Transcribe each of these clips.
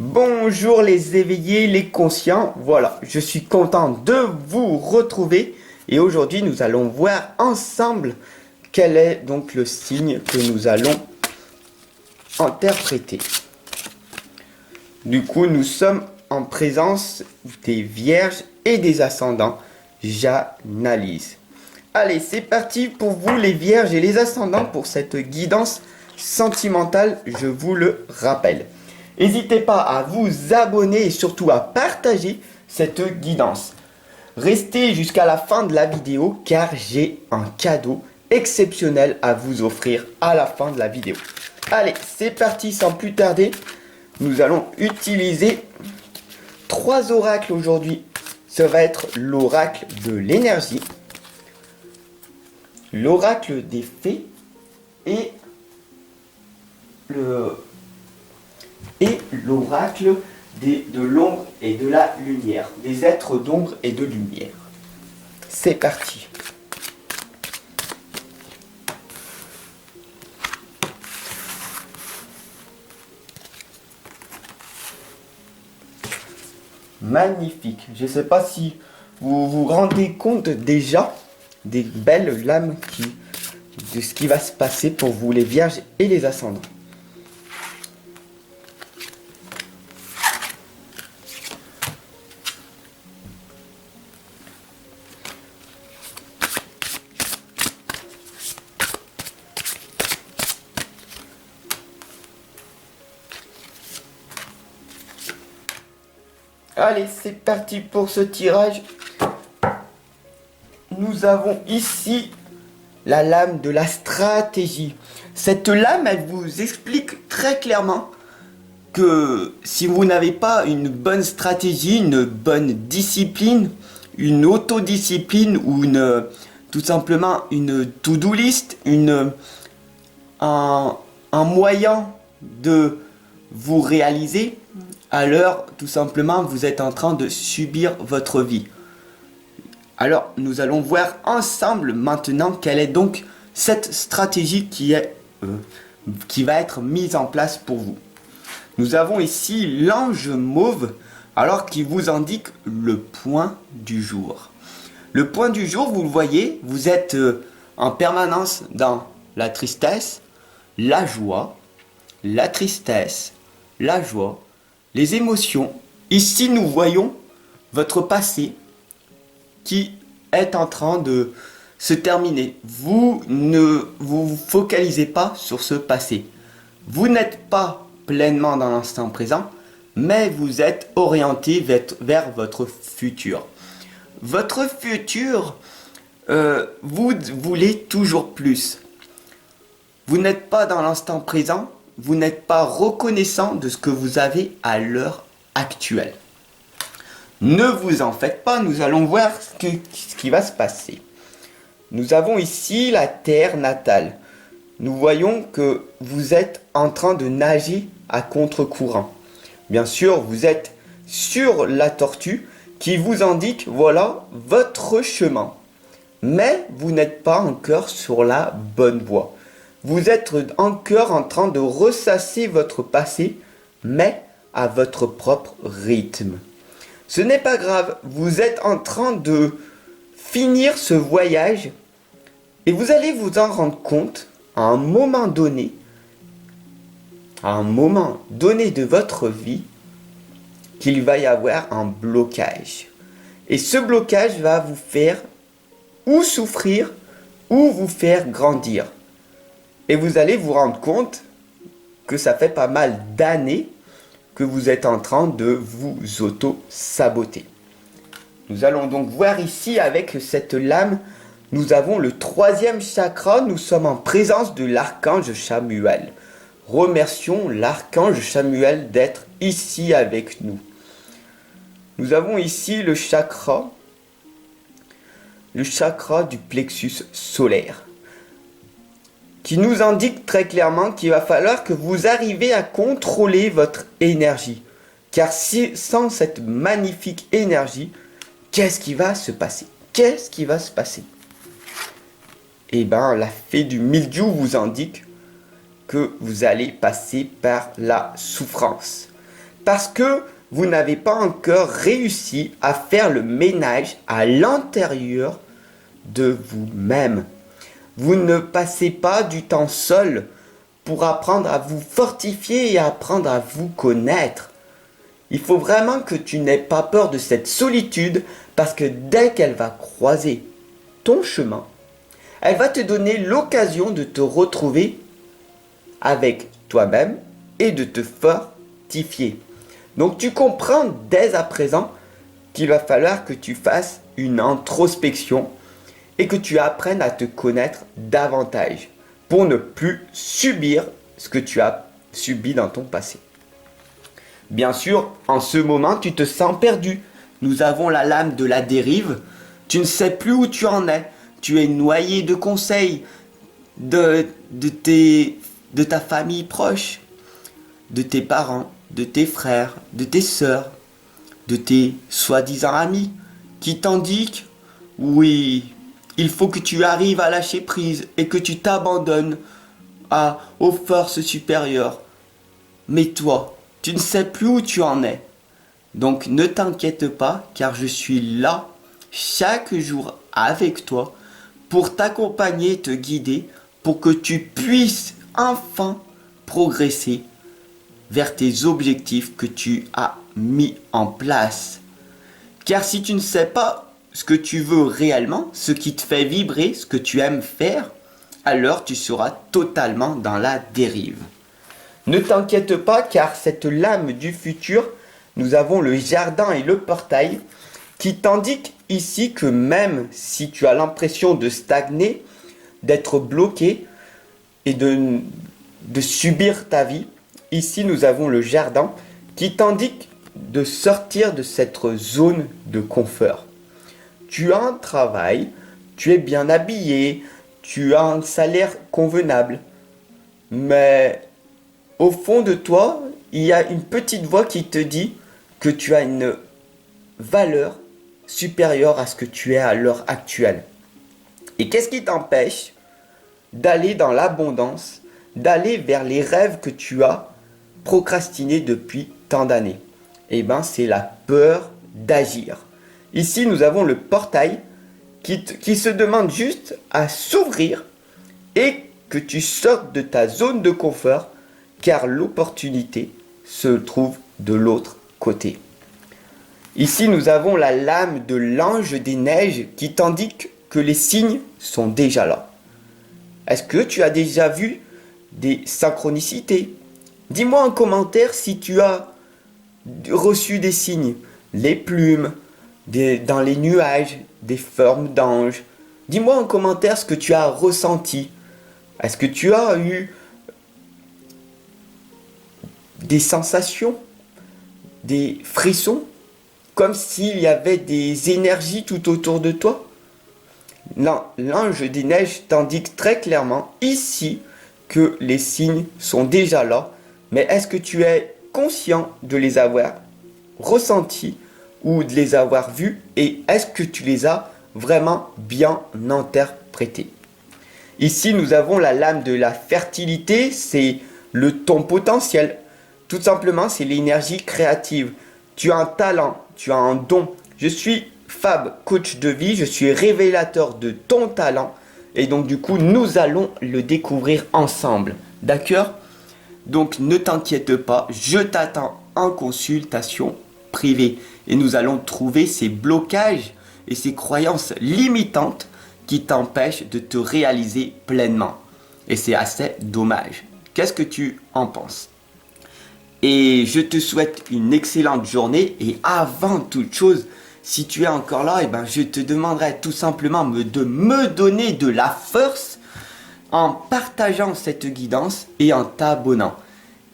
Bonjour les éveillés, les conscients, voilà, je suis content de vous retrouver et aujourd'hui nous allons voir ensemble quel est donc le signe que nous allons interpréter. Du coup, nous sommes en présence des vierges et des ascendants. J'analyse. Allez, c'est parti pour vous les vierges et les ascendants pour cette guidance sentimentale, je vous le rappelle. N'hésitez pas à vous abonner et surtout à partager cette guidance. Restez jusqu'à la fin de la vidéo car j'ai un cadeau exceptionnel à vous offrir à la fin de la vidéo. Allez, c'est parti sans plus tarder. Nous allons utiliser 3 oracles aujourd'hui. Ça va être l'oracle de l'énergie, l'oracle des fées et l'oracle de l'ombre et de la lumière, des êtres d'ombre et de lumière. C'est parti. Magnifique. Je ne sais pas si vous vous rendez compte déjà des belles lames de ce qui va se passer pour vous les vierges et les ascendants. Allez, c'est parti pour ce tirage. Nous avons ici la lame de la stratégie. Cette lame, elle vous explique très clairement que si vous n'avez pas une bonne stratégie, une bonne discipline, une autodiscipline ou tout simplement une to-do list, un moyen de vous réaliser, alors tout simplement vous êtes en train de subir votre vie. Alors nous allons voir ensemble maintenant quelle est donc cette stratégie qui va être mise en place pour vous. Nous avons ici l'ange mauve, alors qui vous indique le point du jour. Le point du jour, vous le voyez, vous êtes en permanence dans la tristesse, la joie, la tristesse, la joie, les émotions. Ici, nous voyons votre passé qui est en train de se terminer. Vous ne vous focalisez pas sur ce passé. Vous n'êtes pas pleinement dans l'instant présent, mais vous êtes orienté vers votre futur. Votre futur, vous voulez toujours plus. Vous n'êtes pas dans l'instant présent, vous n'êtes pas reconnaissant de ce que vous avez à l'heure actuelle. Ne vous en faites pas, nous allons voir ce qui va se passer. Nous avons ici la terre natale. Nous voyons que vous êtes en train de nager à contre-courant. Bien sûr, vous êtes sur la tortue qui vous indique, voilà, votre chemin. Mais vous n'êtes pas encore sur la bonne voie. Vous êtes encore en train de ressasser votre passé, mais à votre propre rythme. Ce n'est pas grave, vous êtes en train de finir ce voyage et vous allez vous en rendre compte à un moment donné de votre vie, qu'il va y avoir un blocage. Et ce blocage va vous faire ou souffrir ou vous faire grandir. Et vous allez vous rendre compte que ça fait pas mal d'années que vous êtes en train de vous auto-saboter. Nous allons donc voir ici avec cette lame, nous avons le 3e chakra, nous sommes en présence de l'archange Chamuel. Remercions l'archange Chamuel d'être ici avec nous. Nous avons ici le chakra du plexus solaire, qui nous indique très clairement qu'il va falloir que vous arriviez à contrôler votre énergie. Car sans cette magnifique énergie, qu'est-ce qui va se passer? Qu'est-ce qui va se passer? Eh bien, la fée du mildiou vous indique que vous allez passer par la souffrance. Parce que vous n'avez pas encore réussi à faire le ménage à l'intérieur de vous-même. Vous ne passez pas du temps seul pour apprendre à vous fortifier et apprendre à vous connaître. Il faut vraiment que tu n'aies pas peur de cette solitude parce que dès qu'elle va croiser ton chemin, elle va te donner l'occasion de te retrouver avec toi-même et de te fortifier. Donc tu comprends dès à présent qu'il va falloir que tu fasses une introspection et que tu apprennes à te connaître davantage pour ne plus subir ce que tu as subi dans ton passé. Bien sûr, en ce moment, tu te sens perdu. Nous avons la lame de la dérive. Tu ne sais plus où tu en es. Tu es noyé de conseils de ta famille proche, de tes parents, de tes frères, de tes sœurs, de tes soi-disant amis qui t'indiquent, oui, il faut que tu arrives à lâcher prise et que tu t'abandonnes aux forces supérieures. Mais toi, tu ne sais plus où tu en es. Donc ne t'inquiète pas car je suis là chaque jour avec toi pour t'accompagner, te guider, pour que tu puisses enfin progresser vers tes objectifs que tu as mis en place. Car si tu ne sais pas ce que tu veux réellement, ce qui te fait vibrer, ce que tu aimes faire, alors tu seras totalement dans la dérive. Ne t'inquiète pas car cette lame du futur, nous avons le jardin et le portail qui t'indiquent ici que même si tu as l'impression de stagner, d'être bloqué et de subir ta vie, ici nous avons le jardin qui t'indique de sortir de cette zone de confort. Tu as un travail, tu es bien habillé, tu as un salaire convenable, mais au fond de toi, il y a une petite voix qui te dit que tu as une valeur supérieure à ce que tu es à l'heure actuelle. Et qu'est-ce qui t'empêche d'aller dans l'abondance, d'aller vers les rêves que tu as procrastinés depuis tant d'années? Eh bien, c'est la peur d'agir. Ici, nous avons le portail qui se demande juste à s'ouvrir et que tu sortes de ta zone de confort car l'opportunité se trouve de l'autre côté. Ici, nous avons la lame de l'ange des neiges qui t'indique que les signes sont déjà là. Est-ce que tu as déjà vu des synchronicités? Dis-moi en commentaire si tu as reçu des signes, les plumes, dans les nuages, des formes d'anges. Dis-moi en commentaire ce que tu as ressenti. Est-ce que tu as eu des sensations, des frissons, comme s'il y avait des énergies tout autour de toi? Non, l'ange des neiges t'indique très clairement ici que les signes sont déjà là, mais est-ce que tu es conscient de les avoir ressentis ou de les avoir vus et est-ce que tu les as vraiment bien interprétés? Ici, nous avons la lame de la fertilité, c'est ton potentiel. Tout simplement, c'est l'énergie créative. Tu as un talent, tu as un don. Je suis Fab, coach de vie, je suis révélateur de ton talent. Et donc du coup, nous allons le découvrir ensemble. D'accord? Donc ne t'inquiète pas, je t'attends en consultation privée. Et nous allons trouver ces blocages et ces croyances limitantes qui t'empêchent de te réaliser pleinement. Et c'est assez dommage. Qu'est-ce que tu en penses? Et je te souhaite une excellente journée. Et avant toute chose, si tu es encore là, je te demanderai tout simplement de me donner de la force en partageant cette guidance et en t'abonnant.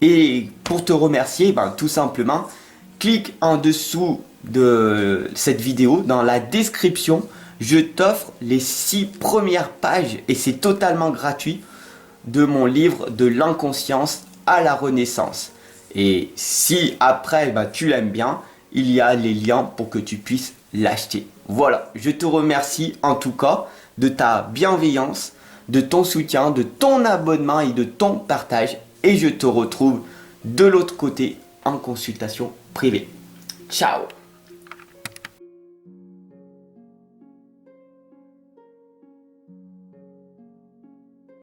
Et pour te remercier, tout simplement, clique en dessous de cette vidéo, dans la description, je t'offre les 6 premières pages, et c'est totalement gratuit, de mon livre de l'inconscience à la renaissance. Et si après tu l'aimes bien, il y a les liens pour que tu puisses l'acheter. Voilà, je te remercie en tout cas de ta bienveillance, de ton soutien, de ton abonnement et de ton partage. Et je te retrouve de l'autre côté en consultation privée. Ciao!